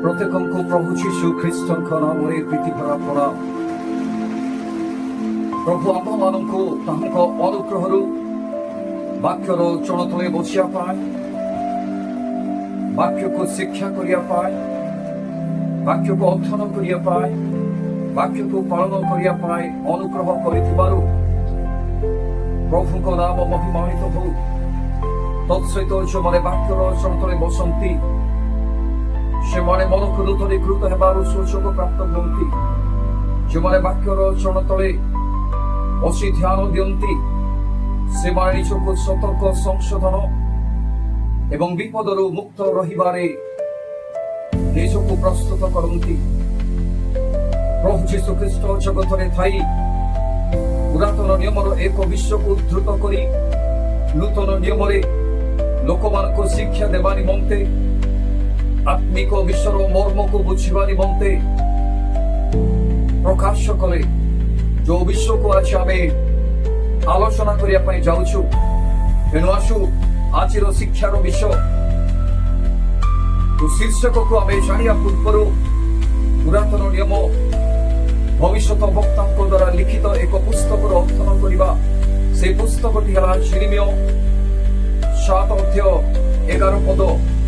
प्रत्येकଙ୍କୁ प्रभु यीशु ख्रीष्टଙ୍କ ନାମରେ ପ୍ରୀତି ଭରା ପ୍ରଣାମ। ପ୍ରଭୁ ଆମମାନଙ୍କୁ ତାଙ୍କ ଅନୁଗ୍ରହରୁ ବାକ୍ୟର ଚରଣ ତଳେ ବସିବା ପାଇଁ, ବାକ୍ୟକୁ ଶିକ୍ଷା କରିବା ପାଇଁ, ବାକ୍ୟକୁ ଅଧ୍ୟୟନ କରିବା ପାଇଁ, ବାକ୍ୟକୁ ପାଳନ କରିବା ପାଇଁ ଅନୁଗ୍ରହ କରିଥିବାରୁ ପ୍ରଭୁଙ୍କ ନାମ ମହିମାନ୍ୱିତ ହେଉ। ତତ୍ସହିତ ଯେଉଁମାନେ ବାକ୍ୟର ଚରଣ ତଳେ ବସନ୍ତି ସେମାନେ ମନକୁ ନୂତନୀକୃତ ହେବାର ସୁଯୋଗ ପ୍ରାପ୍ତ ହୁଅନ୍ତି। ଯେଉଁମାନେ ବାକ୍ୟର ଚରଣ ତଳେ ବସି ଧ୍ୟାନ ଦିଅନ୍ତି ସେମାନେ ନିଜକୁ ସତର୍କ ସଂଶୋଧନ ଏବଂ ବିପଦରୁ ମୁକ୍ତ ରହିବାରେ ନିଜକୁ ପ୍ରସ୍ତୁତ କରନ୍ତି। ପ୍ରଭୁ ଯୀଶୁ ଖ୍ରୀଷ୍ଟ ଜଗତରେ ଥାଇ ପୁରାତନ ନିୟମର ଏକ ବିଶ୍ୱକୁ ଉଦ୍ଧୃତ କରି ନୂତନ ନିୟମରେ ଲୋକମାନଙ୍କୁ ଶିକ୍ଷା ଦେବା ନିମନ୍ତେ, ଆତ୍ମିକ ବିଶ୍ୱର ମର୍ମକୁ ବୁଝିବା ନିମନ୍ତେ ପ୍ରକାଶ କଲେ। ଯୋଉ ବିଶ୍ୱକୁ ଆଜି ଆମେ ଆଲୋଚନା କରିବା ପାଇଁ ଯାଉଛୁ, ତେଣୁ ଆସୁ ଆଜିର ଶିକ୍ଷାର ବିଷୟ ଶୀର୍ଷକକୁ ଆମେ ଜାଣିବା ପୂର୍ବରୁ ପୁରାତନ ନିୟମ ଭବିଷ୍ୟତ ବକ୍ତାଙ୍କ ଦ୍ୱାରା ଲିଖିତ ଏକ ପୁସ୍ତକର ଅଧ୍ୟୟନ କରିବା। ସେହି ପୁସ୍ତକଟି ହେଲା ଯେରେମିୟ 7 ଅଧ୍ୟାୟ 11 ପଦ।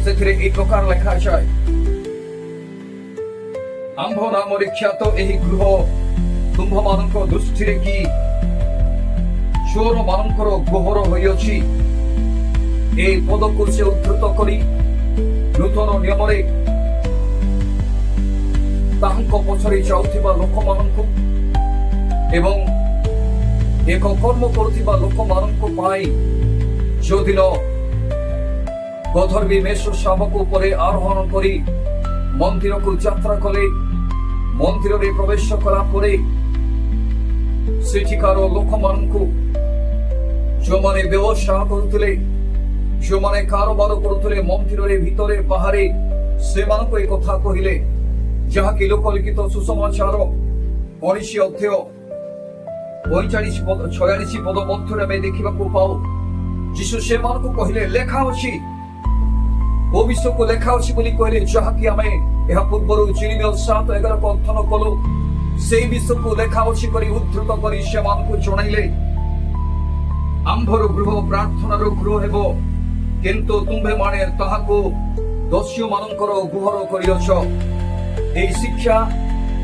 ସେଥିରେ ଏହି ପ୍ରକାର ଲେଖାଯାଏ, ଆମ୍ଭ ନାମରେ ଖ୍ୟାତ ଏହି ଗୃହ ତୁମ୍ଭମାନଙ୍କ ଦୃଷ୍ଟିରେ କି ଚୋର ମାନଙ୍କର ଗୋହର ହୋଇଅଛି। ଏହି ପଦକୁ ସେ ଉଦ୍ଧୃତ କରି ନୂତନ ନିୟମରେ ତାହାଙ୍କ ପଛରେ ଯାଉଥିବା ଲୋକମାନଙ୍କୁ ଏବଂ ଏକ କର୍ମ କରୁଥିବା ଲୋକମାନଙ୍କ ପାଇଁ ଯେଉଁଦିନ ଗଧର୍ବି ମେଷ ଶାବକ ଉପରେ ଆରୋହଣ କରି ମନ୍ଦିରକୁ ଯାତ୍ରା କଲେ, ମନ୍ଦିରରେ ପ୍ରବେଶ କଲା ପରେ ସେଠିକାର ଲୋକମାନଙ୍କୁ, ଯେଉଁମାନେ ବ୍ୟବସାୟ କରୁଥିଲେ, ଯେଉଁମାନେ କାରବାର କରୁଥିଲେ ମନ୍ଦିରରେ ଭିତରେ ବାହାରେ, ସେମାନଙ୍କୁ ଏ କଥା କହିଲେ, ଯାହାକି ଲୋକଲିଖିତ ସୁସମାଚାର 19 ଅଧ୍ୟାୟ 45-46 ପଦ ମଧ୍ୟରେ ଆମେ ଦେଖିବାକୁ ପାଉ। ଯୀଶୁ ସେମାନଙ୍କୁ କହିଲେ, ଲେଖା ଅଛି, କୋଉ ବିଷୟକୁ ଲେଖା ଅଛି ବୋଲି କହିଲେ, ଯାହାକି ଆମେ ଏହା ପୂର୍ବରୁ ଯେରେମିୟ 7:11 ଅଧ୍ୟୟନ କଲୁ। ସେଇ ବିଷୟକୁ ଲେଖା ଅଛି କରି ଉଦ୍ଧୃତ କରି ସେମାନଙ୍କୁ ଜଣାଇଲେ, ଆମ୍ଭର ଗୃହ ପ୍ରାର୍ଥନାର ଗୃହ ହେବ, କିନ୍ତୁ ତୁମ୍ଭେମାନେ ତାହାକୁ ଦସ୍ୟୁମାନଙ୍କର ଗୁହର କରିଅଛ। ଏହି ଶିକ୍ଷା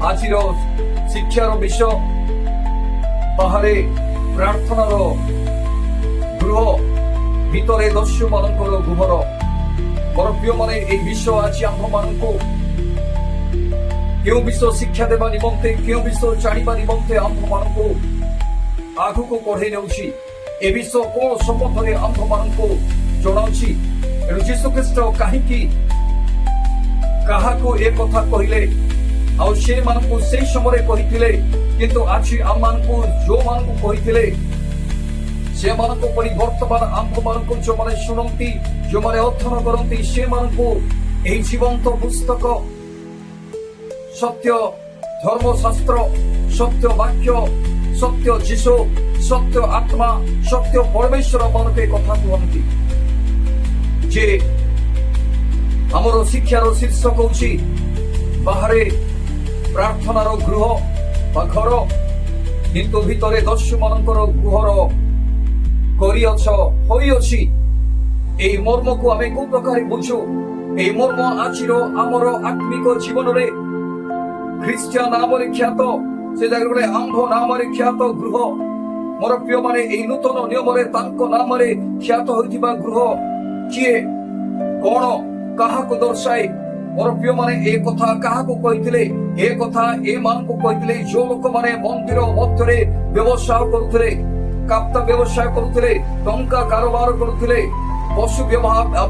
ଆଜିର ଶିକ୍ଷାର ବିଷୟ। ବାହାରେ ପ୍ରାର୍ଥନାର ଗୃହ, ଭିତରେ ଦସ୍ୟୁମାନଙ୍କର ଗୁହର। ମୋର ପ୍ରିୟମାନେ, ଏହି ବିଷୟ ଆଜି ଆମ୍ଭମାନଙ୍କୁ କେଉଁ ବିଷୟ ଶିକ୍ଷା ଦେବା ନିମନ୍ତେ, କେଉଁ ବିଷୟ ଜାଣିବା ନିମନ୍ତେ ଆମ୍ଭମାନଙ୍କୁ ଆଗକୁ ବଢେଇ ନେଉଛି। ଏ ବିଷୟ କୋଣ ସମ୍ବନ୍ଧରେ ଆମ୍ଭମାନଙ୍କୁ ଜଣାଉଛି। ଏଣୁ ଯୀଶୁ ଖ୍ରୀଷ୍ଟ କାହିଁକି କାହାକୁ ଏ କଥା କହିଲେ, ଆଉ ସେମାନଙ୍କୁ ସେଇ ସମୟରେ କହିଥିଲେ, କିନ୍ତୁ ଆଜି ଆମମାନଙ୍କୁ ଯୋଉମାନଙ୍କୁ କହିଥିଲେ ସେମାନଙ୍କ ପରି ବର୍ତ୍ତମାନ ଆମ୍ଭମାନଙ୍କୁ ଯେଉଁମାନେ ଶୁଣନ୍ତି, ଯେଉଁମାନେ ଅଧ୍ୟୟନ କରନ୍ତି, ସେମାନଙ୍କୁ ଏହି ଜୀବନ୍ତ ପୁସ୍ତକ, ସତ୍ୟ ଧର୍ମଶାସ୍ତ୍ର, ସତ୍ୟ ବାକ୍ୟ, ସତ୍ୟ ଯୀଶୁ, ସତ୍ୟ ଆତ୍ମା, ସତ୍ୟ ପରମେଶ୍ୱର ମାନଙ୍କୁ ଏ କଥା କୁହନ୍ତି ଯେ ଆମର ଶିକ୍ଷାର ଶୀର୍ଷକ ହେଉଛି ବାହାରେ ପ୍ରାର୍ଥନାର ଗୃହ ବା ଘର, କିନ୍ତୁ ଭିତରେ ଦସ୍ୟୁମାନଙ୍କର ଗୁହର କରିଅଛ ହୋଇଅଛି। ଏହି ମର୍ମକୁ ଆମେ କୋଉ ପ୍ରକାର ବୁଝୁ? ଏହି ମର୍ମ ଆଜିର ଆମର ଆତ୍ମିକ ଜୀବନରେ ଖ୍ରୀଷ୍ଟିଆନ ନାମରେ ଖ୍ୟାତ, ସେ ଜାଗାରେ ଆମ୍ଭ ନାମରେ ଖ୍ୟାତ ଗୃହ। ମୋର ପ୍ରିୟମାନେ, ଏହି ନୂତନ ନିୟମରେ ତାଙ୍କ ନାମରେ ଖ୍ୟାତ ହୋଇଥିବା ଗୃହ କିଏ, କଣ, କାହାକୁ ଦର୍ଶାଏ? ମୋର ପ୍ରିୟମାନେ, ଏ କଥା କାହାକୁ କହିଥିଲେ? ଏ କଥା ଏମାନଙ୍କୁ କହିଥିଲେ ଯୋଉ ଲୋକମାନେ ମନ୍ଦିର ମଧ୍ୟରେ ବ୍ୟବସାୟ କରୁଥିଲେ, କାପ୍ତା ବ୍ୟବସାୟ କରୁଥିଲେ, ଟଙ୍କା କାରବାର କରୁଥିଲେ, ପଶୁ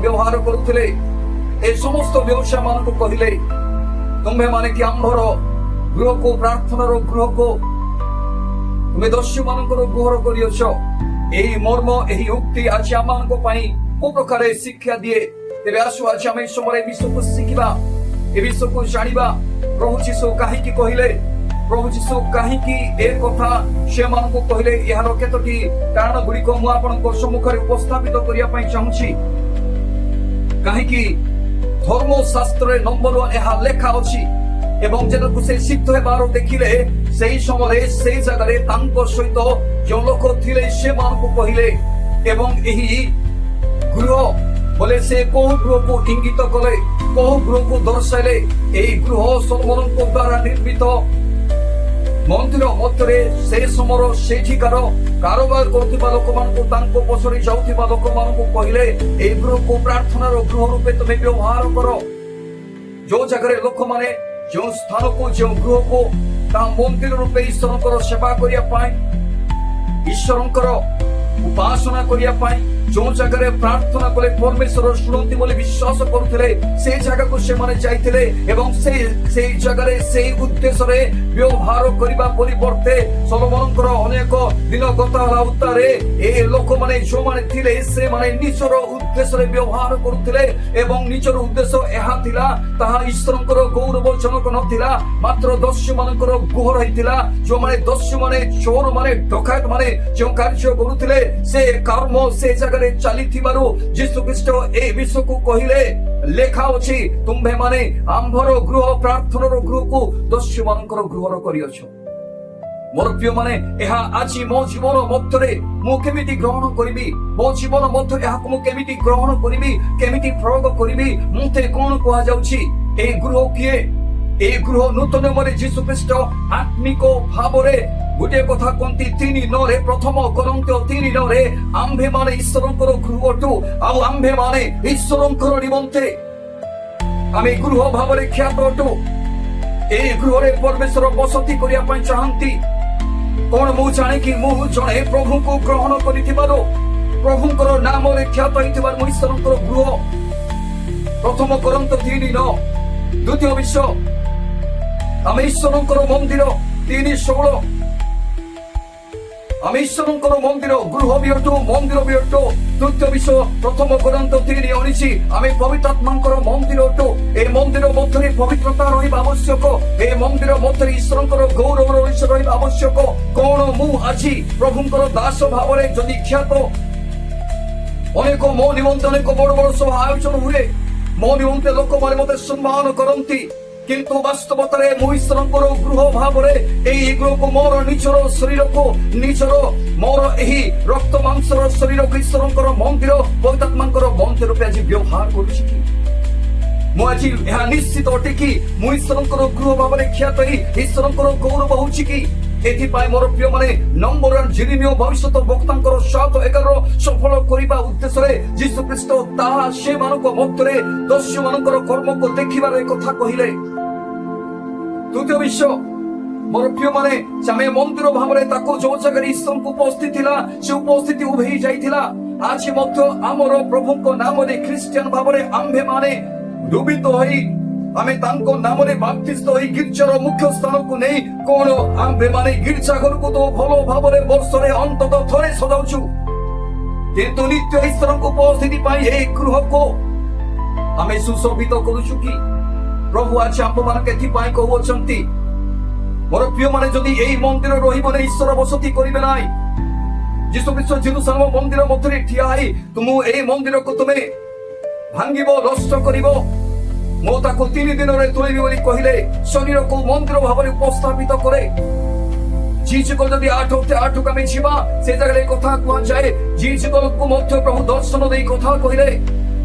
ବ୍ୟବହାର କରୁଥିଲେ। ଏ ସମସ୍ତ ବ୍ୟବସାୟ ମାନଙ୍କୁ କହିଲେ, ତୁମ୍ଭେମାନେ କି ଆମ୍ଭର ଗୃହକୁ, ପ୍ରାର୍ଥନାର ଗୃହକୁ ତୁମେ ଦସ୍ୟୁ ମାନଙ୍କର ଗୁହର କରିଅଛ। ଏହି ମର୍ମ, ଏହି ଉକ୍ତି ଆଜି ଆମମାନଙ୍କ ପାଇଁ କୋଉ ପ୍ରକାର ଶିକ୍ଷା ଦିଏ? ତେବେ ଆସୁ ଆଜି ଆମେ ଏ ସମୟରେ ଏ ବିଷୟକୁ ଶିଖିବା, ଏ ବିଷୟକୁ ଜାଣିବା। ପ୍ରଭୁ ଯୀଶୁ କାହିଁକି କହିଲେ, ପ୍ରଭୁ ଯୀଶୁ କାହିଁକି ଏ କଥା ସେମାନଙ୍କୁ କହିଲେ, ଏହାର କେତୋଟି କାରଣ ଗୁଡିକ ମୁଁ ଆପଣଙ୍କ ସମ୍ମୁଖରେ ଉପସ୍ଥାପିତ କରିବା ପାଇଁ ଚାହୁଁଛି। କାହିଁକି ଧର୍ମଶାସ୍ତ୍ରରେ ନମ୍ବର 1 ଏହା ଲେଖା ଅଛି। ଏବଂ ଯେତେବେଳେ ସେ ସିଦ୍ଧ ହେବାର ଦେଖିଲେ ସେହି ସମୟରେ ସେହି ଜାଗାରେ ତାଙ୍କ ସହିତ ଯେଉଁ ଲୋକ ଥିଲେ ସେମାନଙ୍କୁ କହିଲେ ଏବଂ ଏହି ଗୃହ ବୋଲେ ସେ କୋଉ ଗୃହକୁ ଇଙ୍ଗିତ କଲେ, କୋଉ ଗୃହକୁ ଦର୍ଶାଇଲେ। ଏହି ଗୃହ ସଲୋମନଙ୍କ ଦ୍ୱାରା ନିର୍ମିତ ମନ୍ଦିର ମଧ୍ୟରେ ସେ ସମୟର ସେଠିକାର କାରବାର କରୁଥିବା ଲୋକମାନଙ୍କୁ, ତାଙ୍କ ପଛରେ ଯାଉଥିବା ଲୋକମାନଙ୍କୁ କହିଲେ ଏହି ଗୃହକୁ ପ୍ରାର୍ଥନାର ଗୃହ ରୂପେ ତୁମେ ବ୍ୟବହାର କର। ଯୋଉ ଜାଗାରେ ଲୋକମାନେ ଯେଉଁ ସ୍ଥାନକୁ, ଯେଉଁ ଗୃହକୁ ତା ମନ୍ଦିର ରୂପେ ଈଶ୍ୱରଙ୍କର ସେବା କରିବା ପାଇଁ, ଈଶ୍ୱରଙ୍କର ଉପାସନା କରିବା ପାଇଁ, ଯେଉଁ ଜାଗାରେ ପ୍ରାର୍ଥନା କଲେ ପରମେଶ୍ୱର ଶୁଣନ୍ତି ବୋଲି ବିଶ୍ୱାସ କରୁଥିଲେ, ସେ ଜାଗାକୁ ସେମାନେ ଯାଇଥିଲେ ଏବଂ ସେଇ ଜାଗାରେ ସେଇ ଉଦ୍ଦେଶ୍ୟରେ ବ୍ୟବହାର କରିବା ପରିବର୍ତ୍ତେ ସଲୋମନଙ୍କର ଅନେକ ଦିନ ଗତ ହେଲା ଉତ୍ତାରେ ଏ ଲୋକମାନେ ଯେଉଁମାନେ ଥିଲେ ସେମାନେ ନିଜର ଉଦ୍ଦେଶ୍ୟରେ ବ୍ୟବହାର କରୁଥିଲେ ଏବଂ ନିଜର ଉଦ୍ଦେଶ୍ୟ ଏହା ଥିଲା, ତାହା ଈଶ୍ୱରଙ୍କର ଗୌରବଜନକ ନଥିଲା, ମାତ୍ର ଦସ୍ୟୁମାନଙ୍କର ଗୁହ ରହିଥିଲା। ଯେଉଁମାନେ ଦସ୍ୟୁମାନେ, ଚୋରମାନେ, ଡକାୟତମାନେ ଯେଉଁ କାର୍ଯ୍ୟ କରୁଥିଲେ ସେ କର୍ମ ସେ ଜାଗାରେ ଚାଲିଥିବାରୁ ଯୀଶୁ ଖ୍ରୀଷ୍ଟ ଏ ବିଷୟକୁ କହିଲେ ଲେଖା ଅଛି, ତୁମ୍ଭେମାନେ ଆମ୍ଭର ଗୃହ, ପ୍ରାର୍ଥନାର ଗୃହକୁ ଦସ୍ୟୁମାନଙ୍କର ଗୃହର କରିଅଛ। ମୋର ପ୍ରିୟ ମାନେ, ଏହା ଆଜି ମୋ ଜୀବନ ମଧ୍ୟରେ ମୁଁ କେମିତି ଗ୍ରହଣ କରିବି, ମୋ ଜୀବନ ମଧ୍ୟରେ ଏହାକୁ ମୁଁ କେମିତି ଗ୍ରହଣ କରିବି, କେମିତି ପ୍ରୟୋଗ କରିବି। ମୋତେ କଣ କୁହାଯାଉଛି? ଏହି ଗୃହ କିଏ? ଏହି ଗୃହ ନୂତନ ନିୟମରେ ଯୀଶୁ ଖ୍ରୀଷ୍ଟ ଆତ୍ମିକ ଭାବରେ ଗୋଟିଏ କଥା କହନ୍ତି 3:9 ପ୍ରଥମ କରନ୍ଥୀୟ 3:9 ଆମ୍ଭେମାନେ ଈଶ୍ୱରଙ୍କର ଗୃହ ଅଟୁ, ଆଉ ଆମ୍ଭେମାନେ ଈଶ୍ୱରଙ୍କର ନିମନ୍ତେ ଆମେ ଗୃହ ଭାବରେ ଖ୍ୟାତ ଅଟୁ। ଏହି ଗୃହରେ ପରମେଶ୍ୱର ବସତି କରିବା ପାଇଁ ଚାହାନ୍ତି। କଣ ମୁଁ ଜାଣେ କି ମୁଁ ଜଣେ ପ୍ରଭୁଙ୍କୁ ଗ୍ରହଣ କରିଥିବାରୁ, ପ୍ରଭୁଙ୍କର ନାମରେ ଖ୍ୟାତ ହେଇଥିବାର ମୁଁ ଈଶ୍ୱରଙ୍କର ଗୃହ। ପ୍ରଥମ କରନ୍ଥୀୟ 3:9। ଦ୍ୱିତୀୟ ବିଷୟ, ଆମେ ଈଶ୍ୱରଙ୍କର ମନ୍ଦିର 3:16। ଆମେ ଈଶ୍ୱରଙ୍କର ମନ୍ଦିର, ଗୃହ ବି ଅଟୁ, ମନ୍ଦିର ବି ଅଟୁ। ତୃତୀୟ ବିଷୟ, ପ୍ରଥମ କରନ୍ଥୀୟ 3:19 ଆମେ ପବିତ୍ରାତ୍ମାଙ୍କର ମନ୍ଦିର ଅଟୁ। ଏ ମନ୍ଦିର ମଧ୍ୟରେ ପବିତ୍ରତା ରହିବା ଆବଶ୍ୟକ। ଏ ମନ୍ଦିର ମଧ୍ୟରେ ଈଶ୍ୱରଙ୍କର ଗୌରବ ରହିବା ଆବଶ୍ୟକ। କଣ ମୁଁ ଆଜି ପ୍ରଭୁଙ୍କର ଦାସ ଭାବରେ ଯଦି ଖ୍ୟାତ, ଅନେକ ମୋ ନିମନ୍ତେ ଅନେକ ବଡ ବଡ ସଭା ଆୟୋଜନ ହୁଏ, ମୋ ନିମନ୍ତେ ଲୋକମାନେ ମତେ ସମ୍ମାନ କରନ୍ତି, କିନ୍ତୁ ବାସ୍ତବତାରେ ମୁଁ ଈଶ୍ୱରଙ୍କର ଗୃହ ଭାବରେ ଏହି ଗୃହକୁ, ମୋର ନିଜର ଶରୀରକୁ, ନିଜର ମୋର ଏହି ରକ୍ତ ମାଂସର ଶରୀରକୁ ଈଶ୍ୱରଙ୍କର ମନ୍ଦିର, ପବିତ୍ରାତ୍ମାଙ୍କର ମନ୍ଦିର ରୂପେ ଆଜି ବ୍ୟବହାର କରୁଛି କି? ମୁଁ ଆଜି ଏହା ନିଶ୍ଚିତ ଅଟେ କି ମୁଁ ଈଶ୍ୱରଙ୍କର ଗୃହ ଭାବରେ ଖ୍ୟାତ ହେଇ ଈଶ୍ୱରଙ୍କର ଗୌରବ ହଉଛି କି? ଏଥିପାଇଁ ମୋର ପ୍ରିୟ ମାନେ, ନମ୍ବର 1 ଜିରିମିୟ ଭବିଷ୍ୟତ ବକ୍ତାଙ୍କର 7:11 ସଫଳ କରିବା ଉଦ୍ଦେଶ୍ୟରେ ଯୀଶୁ ଖ୍ରୀଷ୍ଟ ତାହା ସେମାନଙ୍କ ମଧ୍ୟରେ ଦସ୍ୟୁମାନଙ୍କର କର୍ମକୁ ଦେଖିବାର କଥା କହିଲେ। ତୃତୀୟ ବିଷୟ, ମୋର ପ୍ରିୟ ମାନେ, ଆମେ ମନ୍ଦିର ଭାବରେ ତାକୁ ଯୋଉ ଜାଗାରେ ଈଶ୍ୱରଙ୍କ ଉପସ୍ଥିତି ଥିଲା ସେ ଉପସ୍ଥିତି ଉଭେଇ ଯାଇଥିଲା। ଆଜି ମଧ୍ୟ ଆମର ପ୍ରଭୁଙ୍କ ନାମରେ ଖ୍ରୀଷ୍ଟିଆନ ଭାବରେ ଆମ୍ଭେମାନେ ଡୁବିତ ହୋଇ, ଆମେ ତାଙ୍କ ନାମରେ ବାପ୍ତିସ୍ତ ହୋଇ ଗିର୍ଜାର ମୁଖ୍ୟ ସ୍ଥାନକୁ ନେଇ କଣ ଆମ୍ଭେମାନେ ଗିର୍ଜା ଘରକୁ ତ ଭଲ ଭାବରେ ବର୍ଷରେ ଅନ୍ତତଃ ଥରେ ସଜାଉଛୁ, କିନ୍ତୁ ନିତ୍ୟ ଈଶ୍ୱରଙ୍କ ଉପସ୍ଥିତି ପାଇଁ ଏହି ଗୃହକୁ ଆମେ ସୁଶୋଭିତ କରୁଛୁ କି? ପ୍ରଭୁ ଆଜି ଆମ୍ଭମାନଙ୍କୁ ଏଥିପାଇଁ କହୁଅଛନ୍ତି, ମୋର ପ୍ରିୟ ମାନେ, ଯଦି ଏହି ମନ୍ଦିର ରହିବ ନାହିଁ, ଈଶ୍ୱର ବସତି କରିବେ ନାହିଁ। ଯୀଶୁ ଖ୍ରୀଷ୍ଟ ଜେରୁସାଲେମ ମନ୍ଦିର ମଧ୍ୟରେ ଠିଆ ହେଇ ଏହି ମନ୍ଦିରକୁ ତୁମେ ଭାଙ୍ଗିବ, ନଷ୍ଟ କରିବ, ମୁଁ ତାକୁ 3 ଦିନରେ ତୋଳିବି ବୋଲି କହିଲେ ଶରୀରକୁ ମନ୍ଦିର ଭାବରେ ଉପସ୍ଥାପିତ କରେ। ଯିଏ ଯୁଗ ଯଦି 8:8 ଆମେ ଯିବା, ସେ ଜାଗାରେ କଥା କୁହାଯାଏ, ଯିଏ ଯୁଗକୁ ମଧ୍ୟ ପ୍ରଭୁ ଦର୍ଶନ ଦେଇ କଥା କହିଲେ,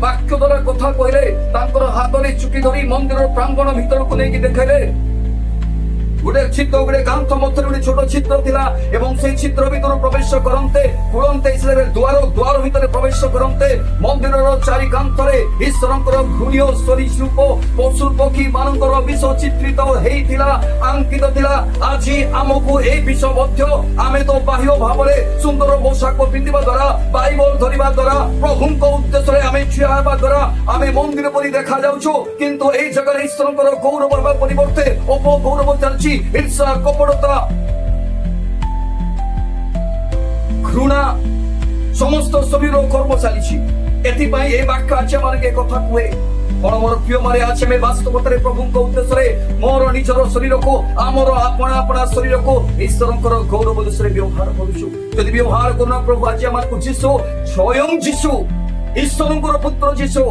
ବାକ୍ୟ ଦ୍ୱାରା କଥା କହିଲେ, ତାଙ୍କର ହାତରେ ଚୁଟି ଧରି ମନ୍ଦିର ପ୍ରାଙ୍ଗଣ ଭିତରକୁ ନେଇକି ଦେଖାଇଲେ। ଗୋଟେ ଚିତ୍ର, ଗୋଟେ କାନ୍ଥ ମଧ୍ୟରେ ଗୋଟେ ଛୋଟ ଚିତ୍ର ଥିଲା ଏବଂ ସେଇ ଚିତ୍ର ଭିତରୁ ପ୍ରବେଶ କରନ୍ତେ, ଖୋଳନ୍ତେ, ଦ୍ୱାର ଭିତରେ ପ୍ରବେଶ କରନ୍ତେ ମନ୍ଦିରର ଚାରି କାନ୍ଥରେ ଈଶ୍ୱରଙ୍କର ଘୃଣ୍ୟ ସରୀସୃପ ପଶୁ ପକ୍ଷୀ ମାନଙ୍କର ବିଷୟ ଚିତ୍ରିତ ହେଇଥିଲା, ଆଙ୍କିତ ଥିଲା। ଆଜି ଆମକୁ এই ବିଷୟ ମଧ୍ୟ ଆମେ ତ ବାହ୍ୟ ଭାବରେ ସୁନ୍ଦର ପୋଷାକ ପିନ୍ଧିବା ଦ୍ୱାରା, ବାଇବଲ ଧରିବା ଦ୍ୱାରା, ପ୍ରଭୁଙ୍କ ଉଦ୍ଦେଶ୍ୟରେ ଆମେ ଠିଆ ହେବା ଦ୍ୱାରା ଆମେ ମନ୍ଦିର ପରି ଦେଖାଯାଉଛୁ, କିନ୍ତୁ এই ଜାଗାରେ ଈଶ୍ୱରଙ୍କର ଗୌରବ ହେବା ପରିବର୍ତ୍ତେ ଅପଗୌରବ ଚାଲିଛି। ঈর্ষা, কপটতা, ঘৃণা সমস্ত শরীর কর্ম চালিছি। এথিপাই এই বাক্য আছে আমাকে কথা কুহে। কଣ ମୋର ପ୍ରିୟ ମାନେ, ଅଛି ଆମେ ବାସ୍ତବତାରେ ପ୍ରଭୁଙ୍କ ଉଦ୍ଦେଶ୍ୟରେ ମୋର ନିଜର ଶରୀରକୁ, ଆମର ଆପଣା ଶରୀରକୁ ଈଶ୍ୱରଙ୍କର ଗୌରବ ଉଦ୍ଦେଶ୍ୟରେ ବ୍ୟବହାର କରୁଛୁ। ଯଦି ବ୍ୟବହାର କରୁନା, ପ୍ରଭୁ ଆଜି ଆମକୁ ଯୀଶୁ, ସ୍ୱୟଂ ଯୀଶୁ, ଈଶ୍ୱରଙ୍କର ପୁତ୍ର ଯୀଶୁ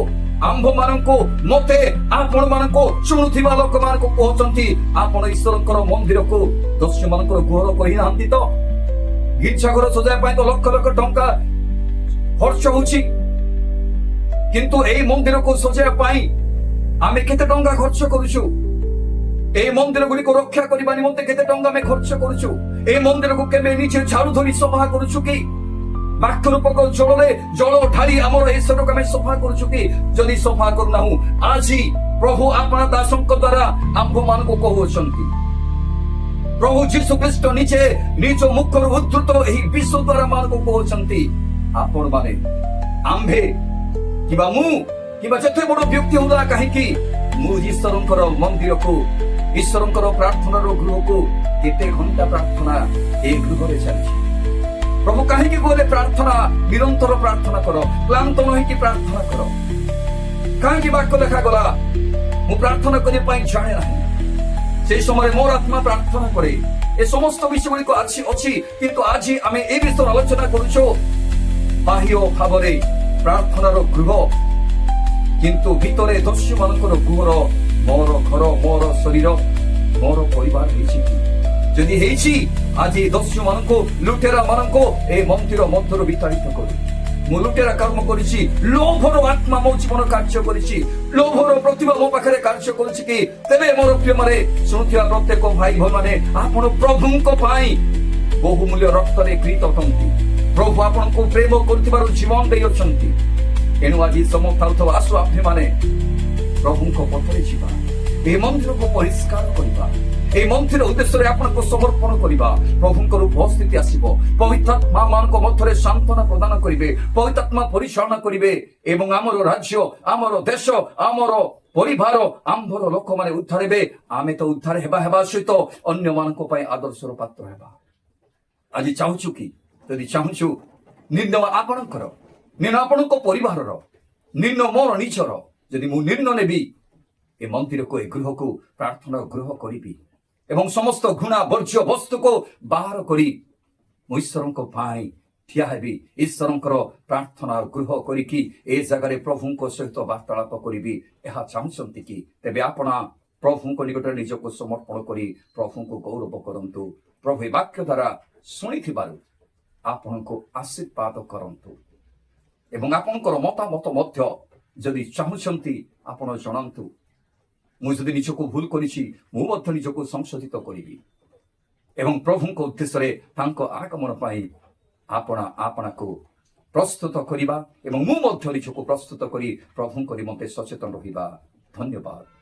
आंभ मानको मते आपण मानको शुणुथिबा लोक मानको कहउचंती आपण ईश्वरकर मंदिर को दस्यु मानकर गुहर कहि नांती तो गिरजा घर सजाय पाई तो लक्ष लक्ष टंका खर्च होउची किंतु एई मंदिर को सजाय पाई आमे केते टंका खर्च करूछु ए मंदिर गुडी को रक्षा करबा निमंते केते टंका आमे खर्च करूछु ए मंदिर को केबे निचे झाड़ू धरी सफा करूछु कि बाक्य रूपक जलरे जल ढाली आमर ईश्वर को आमे सफा करूछु कि जदि सफा करनाहु आजी प्रभु आपना दासंक द्वारा आंभ मानको कहउचंती प्रभु जीशु ख्रीष्ट निजे निज मुखर उद्धृत एही विश्व द्वारा मानको कहउचंती आपण माने आंभे किबा मु किबा जते बड़ व्यक्ति हुदा काहे कि मु ईश्वरंकर मंदिर को ईश्वरंकर प्रार्थनार गृह को केते घंटा प्रार्थना ए गृह रे चलछि प्रभु काहे कि गोले प्रार्थना निरंतर प्रार्थना करो क्लांत नहि कि प्रार्थना करो काहे कि वाक्य देखा गला मु प्रार्थना करि पई जाने नाही से समय मोर आत्मा प्रार्थना करे ए समस्त विषय गुडी को अछि किंतु आज आमे ए विषय आलोचना करूछो बाह्य भावरे प्रार्थनार गृह किंतु भितरे दस्यु मानकर गुहर मोर घर मोर शरीर मोर परिवार हेछि जदि हेछि आज दस्यु मानको लुटेरा मानको ए मंदिर मध्यर विताड़ित करू मु लुटेरा कर्म करिछि लोभर आत्मा मो जीवन कार्य करिछि लोभर प्रतिभा मो पाखरे कार्य करिछि कि तेबे मोर प्रिय माने सुनुथिया प्रत्येक भाई भन माने आपण प्रभुंको पाई बहुमूल्य रक्त रे कृत तंती प्रभु आपण को प्रेम करथिबार जीवन देइ अछंती एनु आज समस्त आसु आपे माने प्रभुंको पथरे जीवा ए मंदिर को परिष्कार करिबा ए मंदिर उद्देश्य रे आपण को समर्पण करिबा प्रभुंकर उपस्थिति आसीबो पवित्र आत्मा मान को मथरे सांत्वना प्रदान करिवे पवित्र आत्मा परिचालना करिवे एवं हमर राज्य हमर देश हमर परिवार आंभर लोक माने उद्धार हेबे आमे तो उद्धार हेबा सहित अन्य मान को पय आदर्शर पात्र हेबा आज चाहूछु कि यदि चाहूछु निर्णय आपणकर निर्णय आपणको परिवारर निर्णय मोर निजर यदि मु निर्णय नेबी ए मंदिर को ए गृह को प्रार्थना गृह करिबी एवं समस्त घृणा वर्ज्य वस्तु को बाहर करी मु ईश्वरंको पाई ठिया हेबी ईश्वरंकर प्रार्थना गृह करिकी ए जगह प्रभुंको सहित वार्तालाप करिबी एहा चाहूछंती कि तेबे आपणा प्रभुंको निकटरे निजको समर्पण करी प्रभुंको गौरव करंतु प्रभु वाक्य द्वारा शुणिथिबारु आपनको आशीर्वाद करंतु एवं आपनकर मतामत मध्य जदि चाहूछंती आपण जणांतु मु जदि निजको भूल करिछि मु मध्य निजको संशोधित करिबी एवं प्रभुंको उद्देश्य रे तांको आगमन पाई आपणा को प्रस्तुत करिबा एवं मु मध्य निजको प्रस्तुत करी प्रभुंको निमंते सचेतन रहिबा धन्यवाद।